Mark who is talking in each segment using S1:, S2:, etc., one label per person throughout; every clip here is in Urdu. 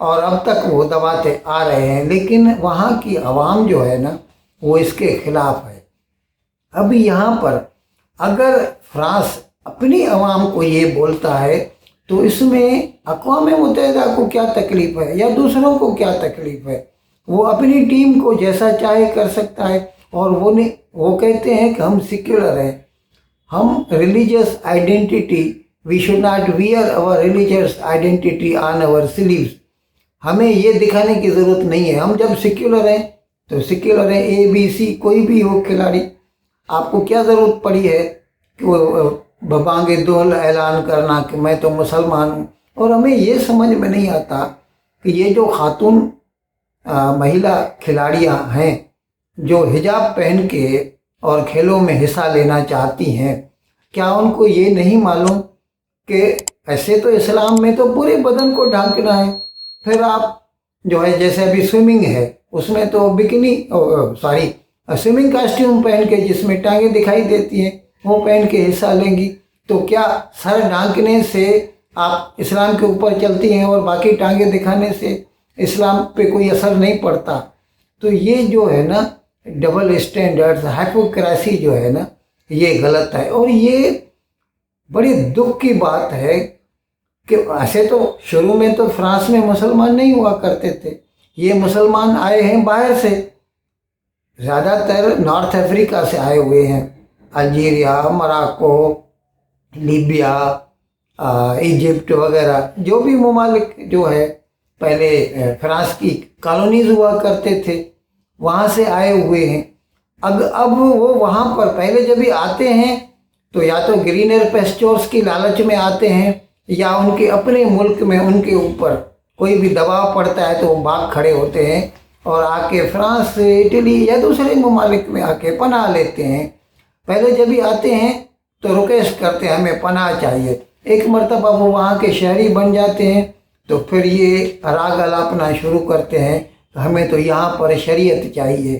S1: اور اب تک وہ دباتے آ رہے ہیں، لیکن وہاں کی عوام جو ہے نا وہ اس کے خلاف ہے۔ اب یہاں پر اگر فرانس اپنی عوام کو یہ بولتا ہے تو اس میں اقوام متحدہ کو کیا تکلیف ہے یا دوسروں کو کیا تکلیف ہے؟ وہ اپنی ٹیم کو جیسا چاہے کر سکتا ہے، اور وہ کہتے ہیں کہ ہم سیکولر ہیں، ہم religious identity, we should not wear our religious identity on our sleeves. ہمیں یہ دکھانے کی ضرورت نہیں ہے، ہم جب سیکولر ہیں تو سیکولر ہیں، اے بی سی کوئی بھی ہو کھلاڑی، آپ کو کیا ضرورت پڑی ہے کہ وہ ببانگ دہل اعلان کرنا کہ میں تو مسلمان ہوں؟ اور ہمیں یہ سمجھ میں نہیں آتا کہ یہ جو خاتون مہیلا کھلاڑیاں ہیں جو حجاب پہن کے اور کھیلوں میں حصہ لینا چاہتی ہیں، کیا ان کو یہ نہیں معلوم کہ ایسے تو اسلام میں تو پورے بدن کو ڈھانکنا ہے؟ پھر آپ جو ہے جیسے ابھی سوئمنگ ہے اس میں تو بکنی سوئمنگ کاسٹیوم پہن کے جس میں ٹانگیں دکھائی دیتی ہیں وہ پہن کے حصہ لیں گی، تو کیا سر ڈھانکنے سے آپ اسلام کے اوپر چلتی ہیں اور باقی ٹانگیں دکھانے سے اسلام پہ کوئی اثر نہیں پڑتا؟ تو یہ جو ہے نا ڈبل اسٹینڈرڈ، ہائپوکریسی جو ہے نا یہ غلط ہے، اور یہ بڑی دکھ کی بات ہے کہ ایسے تو شروع میں تو فرانس میں مسلمان نہیں ہوا کرتے تھے، یہ مسلمان آئے ہیں باہر سے، زیادہ تر نارتھ افریقہ سے آئے ہوئے ہیں، الجیریا، مراکو، لیبیا، ایجپٹ وغیرہ، جو بھی ممالک جو ہے پہلے فرانس کی کالونیز ہوا کرتے تھے وہاں سے آئے ہوئے ہیں۔ اب وہ وہاں پر پہلے جب بھی آتے ہیں تو یا تو گرینر پیسچورس کی لالچ میں آتے ہیں یا ان کے اپنے ملک میں ان کے اوپر کوئی بھی دباؤ پڑتا ہے تو وہ بھاگ کھڑے ہوتے ہیں اور آ کے فرانس، اٹلی یا دوسرے ممالک میں آ کے پناہ لیتے ہیں۔ پہلے جب بھی آتے ہیں تو ریکویسٹ کرتے ہیں ہمیں پناہ چاہیے، ایک مرتبہ وہ وہاں کے شہری بن جاتے ہیں تو پھر یہ راگ الاپنا شروع کرتے ہیں کہ ہمیں تو یہاں پر شریعت چاہیے،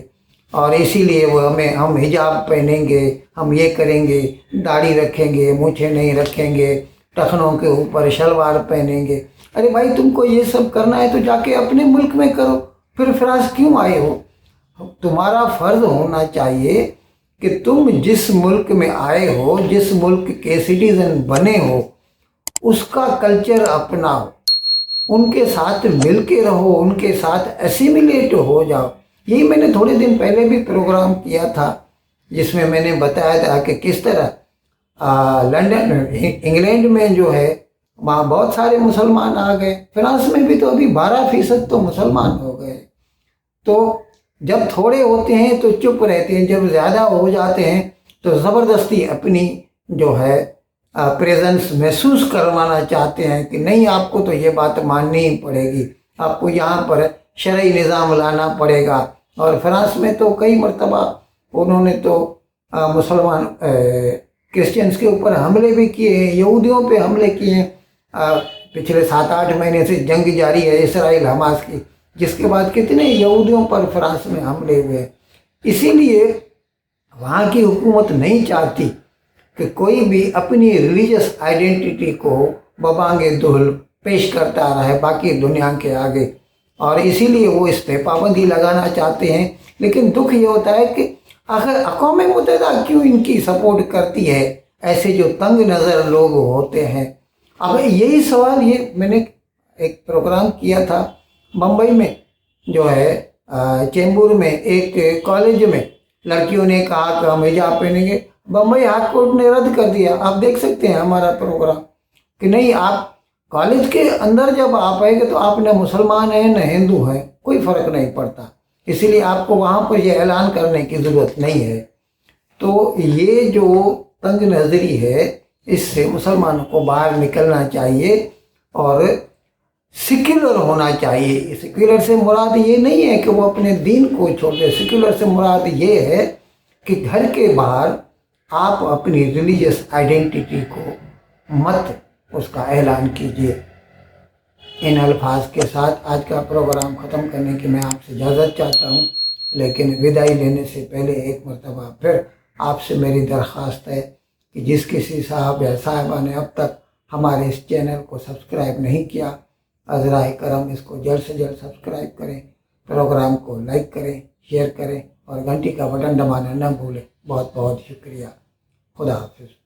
S1: اور اسی لیے وہ ہم حجاب پہنیں گے، ہم یہ کریں گے، داڑھی رکھیں گے، مونچھیں نہیں رکھیں گے، ٹخنوں کے اوپر شلوار پہنیں گے۔ ارے بھائی تم کو یہ سب کرنا ہے تو جا کے اپنے ملک میں کرو، پھر فرانس کیوں آئے ہو؟ تمہارا فرض ہونا چاہیے کہ تم جس ملک میں آئے ہو، جس ملک کے سٹیزن بنے ہو، اس کا کلچر اپناؤ، ان کے ساتھ مل کے رہو، ان کے ساتھ ایسیمیلیٹ ہو جاؤ۔ یہی میں نے تھوڑے دن پہلے بھی پروگرام کیا تھا جس میں میں نے بتایا تھا کہ کس طرح لنڈن، انگلینڈ میں جو ہے وہاں بہت سارے مسلمان آ گئے، فرانس میں بھی تو ابھی 12% تو مسلمان ہو گئے۔ تو جب تھوڑے ہوتے ہیں تو چپ رہتے ہیں، جب زیادہ ہو جاتے ہیں تو زبردستی اپنی جو ہے پریزنس محسوس کروانا چاہتے ہیں کہ نہیں آپ کو تو یہ بات ماننی ہی پڑے گی، آپ کو یہاں پر شرعی نظام لانا پڑے گا۔ اور فرانس میں تو کئی مرتبہ انہوں نے تو مسلمان کرسچنس کے اوپر حملے بھی کیے ہیں، یہودیوں پہ حملے کیے ہیں۔ پچھلے 7-8 مہینے سے جنگ جاری ہے اسرائیل حماس کی، جس کے بعد کتنے یہودیوں پر فرانس میں حملے ہوئے۔ اسی لیے وہاں کی حکومت نہیں چاہتی کہ کوئی بھی اپنی ریلیجس آئیڈینٹی کو ببانگ دہل پیش کرتا رہے باقی دنیا کے آگے، اور اسی لیے وہ اس پہ پابندی لگانا چاہتے ہیں۔ لیکن دکھ یہ ہوتا ہے کہ آخر اقوام متحدہ کیوں ان کی سپورٹ کرتی ہے، ایسے جو تنگ نظر لوگ ہوتے ہیں؟ اب یہی سوال یہ میں نے ایک پروگرام کیا تھا بمبئی میں، جو ہے چیمبور میں ایک کالج میں لڑکیوں نے کہا کہ ہم حجاب پہنیں گے، بمبئی ہائی کورٹ نے رد کر دیا۔ آپ دیکھ سکتے ہیں ہمارا پروگرام کہ نہیں، آپ کالج کے اندر جب آپ آئیں گے تو آپ نہ مسلمان ہیں نہ ہندو ہیں، کوئی فرق نہیں پڑتا، اسی لیے آپ کو وہاں پر یہ اعلان کرنے کی ضرورت نہیں ہے۔ تو یہ جو تنگ نظری ہے اس سے مسلمانوں کو باہر نکلنا چاہیے اور سیکولر ہونا چاہیے۔ سیکولر سے مراد یہ نہیں ہے کہ وہ اپنے دین کو چھوڑ دے، سیکولر سے مراد یہ ہے کہ گھر کے باہر آپ اپنی ریلیجس آئیڈینٹی کو مت اس کا اعلان کیجیے۔ ان الفاظ کے ساتھ آج کا پروگرام ختم کرنے کی میں آپ سے اجازت چاہتا ہوں، لیکن ودائی لینے سے پہلے ایک مرتبہ پھر آپ سے میری درخواست ہے کہ جس کسی صاحب یا صاحبہ نے اب تک ہمارے اس چینل کو سبسکرائب نہیں کیا عذرائے کرم اس کو جلد سے جلد سبسکرائب کریں، پروگرام کو لائک کریں، شیئر کریں اور گھنٹی کا بٹن دبانا نہ بھولیں۔ بہت بہت شکریہ۔ خدا حافظ۔